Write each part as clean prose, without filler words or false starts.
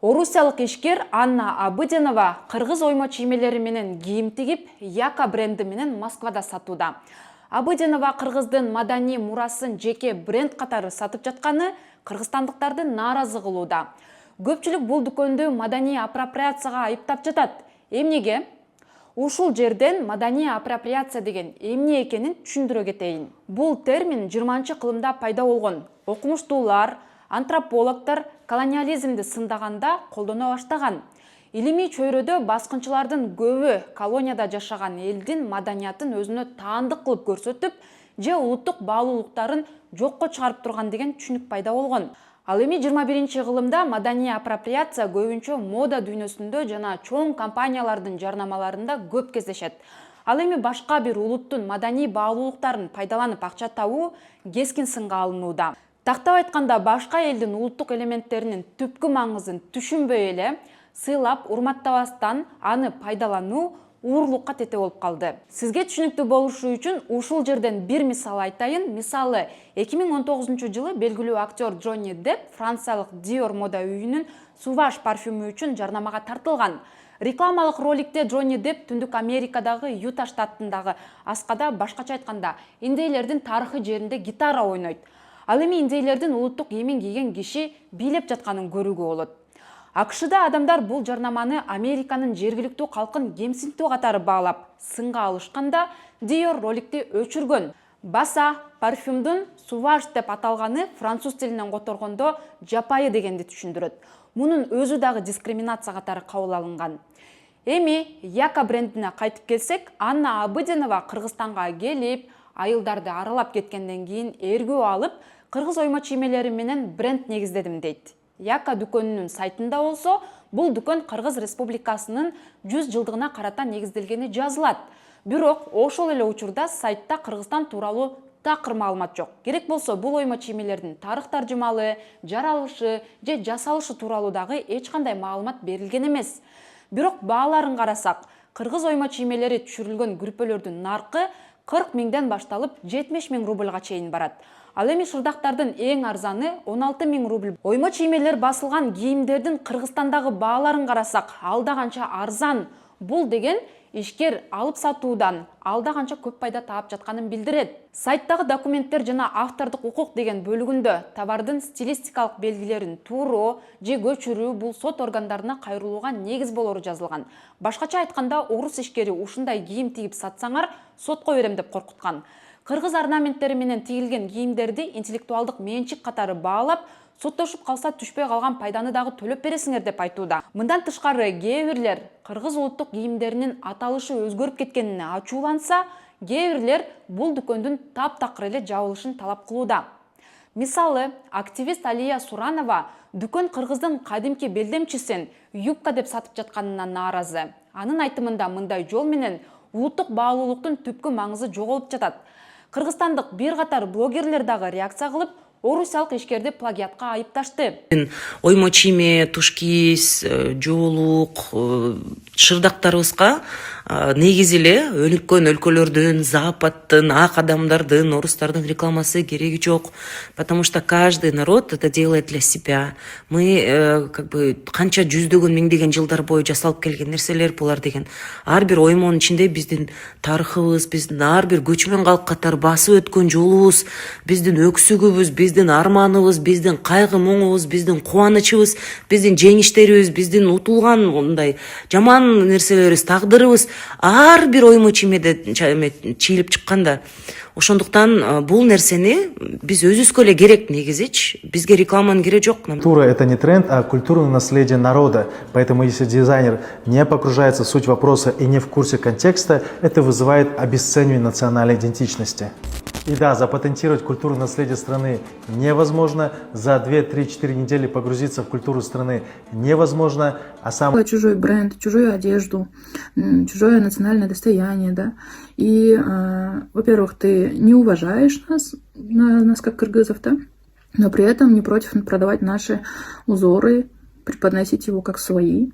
Орусиялык ишкер Анна Абыдинова кыргыз оймо чиймелери менен кийим тигип, Яка бренди менен Москвада сатууда. Абыдинова кыргыздын маданий мурасын жеке бренд катары сатып жатканы кыргызстандыктарды нааразы кылууда. Көпчүлүк бул дүкөндү маданий апроприацияга айыптап жатат. Эмнеге? Ушул жерден маданий апроприация деген эмне экенин түшүндүрө кетейин. Бул термин 20-кылымда пайда болгон. Окумуштуулар, антропологдор колониализмди сындаганда колдоно баштаган. Илимий чөйрөдө баскынчылардын көбү колонияда жашаган элдин маданиятын өзүнө таандык кылып көрсөтүп, же улуттук баалуулуктарын жокко чыгарып турган деген түшүнүк пайда болгон. Ал эми 21-кылымда маданий апроприация көбүнчө мода дүйнөсүндө жана чоң компаниялардын жарнамаларында көп кездешет. Ал эми башка бир улуттун маданий баалуулуктарын пайдаланып акча табуу кескин сынга алынууда. Тактап айтканда, башка элдин улуттук элементтеринин түпкү маңызын түшүнбөй эле, сыйлап, урматтабастан аны пайдалануу уурлукка тете болуп калды. Сизге түшүнүктүү болушу үчүн ушул жерден бир мисал айтайын. Мисалы, 2019-жылы белгилүү актер Джонни Депп франциялык Dior мода үйүнүн Sauvage парфюму үчүн жарнамага тартылган. Рекламалык роликте Джонни Депп Түндүк Америкадагы Юта штатындагы аскада, башкача айтканда, индейлердин тарыхый жеринде гитара ойнойт. Ал эми индейлердин улуттук кийимин кийген киши бийлеп жатканын көрүүгө болот. АКШда адамдар бул жарнаманы Американын жергиликтүү калкын кемсинтүү катары баалап, сынга алышканда Dior роликти өчүргөн. Баса парфюмдун Sauvage деп аталганы француз тилинен которгондо жапайы дегенди түшүндүрөт. Мунун өзү дагы дискриминация катары кабыл алынган. Эми Яка брендине кайтып келсек, Анна Абыдинова Кыргызстанга келип, айылдарды аралап кеткенден кийин эргүү алып, кыргыз оймо чиймелери менен бренд негиздедим дейт. Яка дүкөнүнүн сайтында болсо, бул дүкөн Кыргыз Республикасынын 100 жылдыгына карата негизделгени жазылат. Бирок ошол эле учурда сайтта Кыргызстан тууралуу такыр маалымат жок. Керек болсо бул оймо чиймелердин тарых таржымалы, жаралышы же жасалышы тууралуу дагы эч кандай маалымат берилген эмес. Бирок бааларын карасак, кыргыз оймо чиймелери түшүрүлгөн күрпөлөрдүн наркы 40 миңден башталып 70 миң рубльга чейин барат. Ал эми шырдактардын эң арзаны 16 миң рубль. Оймо чиймелер басылган кийимдердин Кыргызстандагы бааларын карасак, алда канча арзан. Бул деген ишкер алып сатуудан алда канча көп пайда таап жатканын билдирет. Сайттагы документтер жана автордук укук деген бөлүгүндө товардын стилистикалык белгилерин тууроо же көчүрүү бул сот органдарына кайрылууга негиз болору жазылган. Башкача айтканда, орус ишкери ушундай кийим тигип сатсаңар, сотко берем деп коркуткан. Кыргыз орнаменттери менен тигилген кийимдерди интеллектуалдык менчик катары баалап, соттошуп калса түшпөй калган пайданы дагы төлөп бересиңер деп айтууда. Мындан тышкары, кээ бирлер кыргыз улуттук кийимдеринин аталышы өзгөрүп кеткенине ачууланса, кээ бирлер бул дүкөндүн таптакыр эле жабылышын талап кылууда. Мисалы, активист Алия Суранова дүкөн кыргыздын кадимки белдемчисин юбка деп сатып жатканына нааразы. Анын айтымында, мындай жол менен улуттук баалуулуктун түпкү маңызы жоголуп жатат. Кыргызстандык бир катар блогерлер дагы реакция кылып, орусиялык ишкерди плагиатка айыпташты. Оймо чийме, тушкиз, жоолук, шырдактарыбызга негизи эле өнүккөн өлкөлөрдүн, Западтын, ак адамдардын, орустардын рекламасы кереги жок. Потому что каждый народ это делает для себя. Мы канча жүздөгөн миңдеген жылдар бою жасалып келген нерселер булар деген. Ар бир оймонун ичинде биздин тарыхыбыз, биздин ар бир көчмөн калк катары басып өткөн жолубуз, биздин өксүгүбүз, биздин арманыбыз, биздин кайгы муңубуз, биздин кубанычыбыз, биздин жеңиштерибиз, биздин утулган мындай жаман нерселерибиз, тагдырыбыз ар бир оймо чиймеде чийилип чыкканда. Ошондуктан бул нерсени биз өзүбүзгө эле керек негизичи. Бизге рекламанын кереги жок. Культура — это не тренд, а культурное наследие народа. Поэтому если дизайнер не погружается в суть вопроса и не в курсе контекста, это вызывает обесценивание национальной идентичности. И да, запатентировать культурное наследие страны невозможно, за 2-3-4 недели погрузиться в культуру страны невозможно, а сам... Чужой бренд, чужую одежду, чужое национальное достояние, да. И, во-первых, ты не уважаешь нас как кыргызов, да, но при этом не против продавать наши узоры, преподносить его как свои.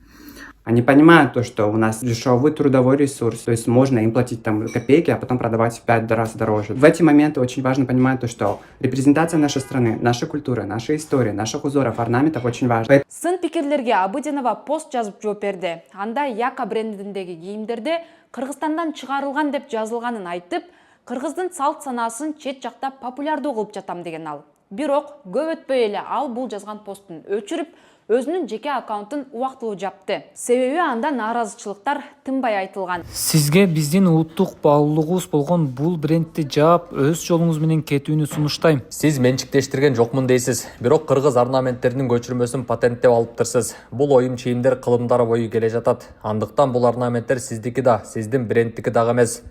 Они понимают то, что у нас дешевый трудовой ресурс, то есть можно им платить там копейки, а потом продавать в 5 раз дороже. В эти моменты очень важно понимать то, что репрезентация нашей страны, нашей культуры, нашей истории, наших узоров, орнаментов очень важна. Сын пикирлерге Абыдинова пост жазып жооп берди. Анда Яка брендиндеги кийимдерде Кыргызстандан чыгарылган деп жазылганын айтып, кыргыздын салт санаасын чет жакта популярдуу кылып жатам деген ал. Бирок көп өтпөй эле ал бул жазган посттун өчүрүп, өзүнүн жеке аккаунтун убактылуу жапты. Себеби анда нааразычылыктар тынбай айтылган. Сизге биздин улуттук баалуулугубуз болгон бул брендти жаап, өз жолуңуз менен кетүүнү сунуштайм. Сиз менчиктештирген жокмун дейсиз, бирок кыргыз орнаменттеринин көчүрмөсүн патенттеп алыптырсыз. Бул оюм чийимдер кылымдар бою келе жатат. Андыктан бул орнаменттер сиздики да, сиздин брендтики дагы эмес.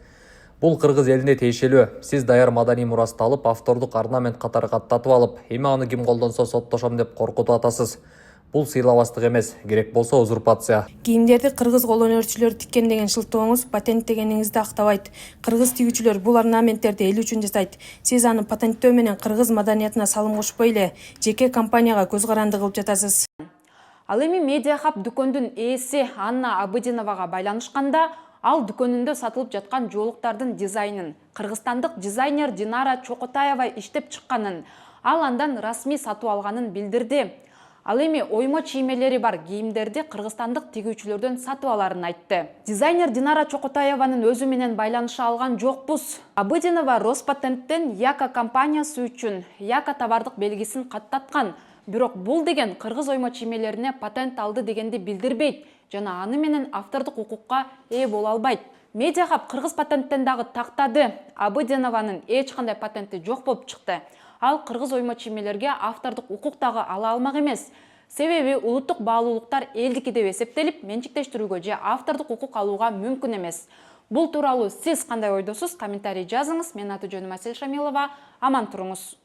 Бул кыргыз элине тиешелүү. Сиз даяр маданий мурасты алып, автордук орнамент катары каттатып алып, эми аны ким колдонсо соттошом деп коркутуп атасыз. Бул сыйлабастык эмес, керек болсо узурпация. Кийимдерди кыргыз кол өнөрчүлөр тиккен деген шылтооңуз патенттегениңизди актабайт. Кыргыз тигүүчүлөр бул орнаменттерди эл үчүн жасайт. Сиз аны патенттөө менен кыргыз маданиятына салым кошпой эле жеке компанияга көз каранды кылып жатасыз. Ал эми Медиахаб дүкөндүн ээси Анна Абыдиновага байланышканда, ал дүкөнүндө сатылып жаткан жоолуктардын дизайнын кыргызстандык дизайнер Динара Чокотаева иштеп чыкканын, ал андан расмий сатып алганын билдирди. Ал эми оймо чиймелери бар кийимдерди кыргызстандык тигүүчүлөрдөн сатып аларын айтты. Дизайнер Динара Чокотаеванын өзү менен байланыша алган жокпуз. Абыдинова Роспатенттен Яка компаниясы үчүн Яка товардык белгисин каттаткан. Бирок бул деген кыргыз оймо чиймелерине патент алды дегенди билдирбейт жана аны менен автордук укукка ээ боло албайт. Медиахаб кыргыз патенттен дагы тактады. Абыдинованын эч кандай патенти жок болуп чыкты. Ал кыргыз оймо чиймелерге автордук укук дагы ала алмак эмес. Себеби улуттук баалуулуктар элдики деп эсептелип, менчиктештирүүгө же автордук укук алууга мүмкүн эмес. Бул тууралуу сиз кандай ойдосуз? Комментарий жазыңыз. Менин аты жөнүм Асель Шамилова. Аман туруңуз.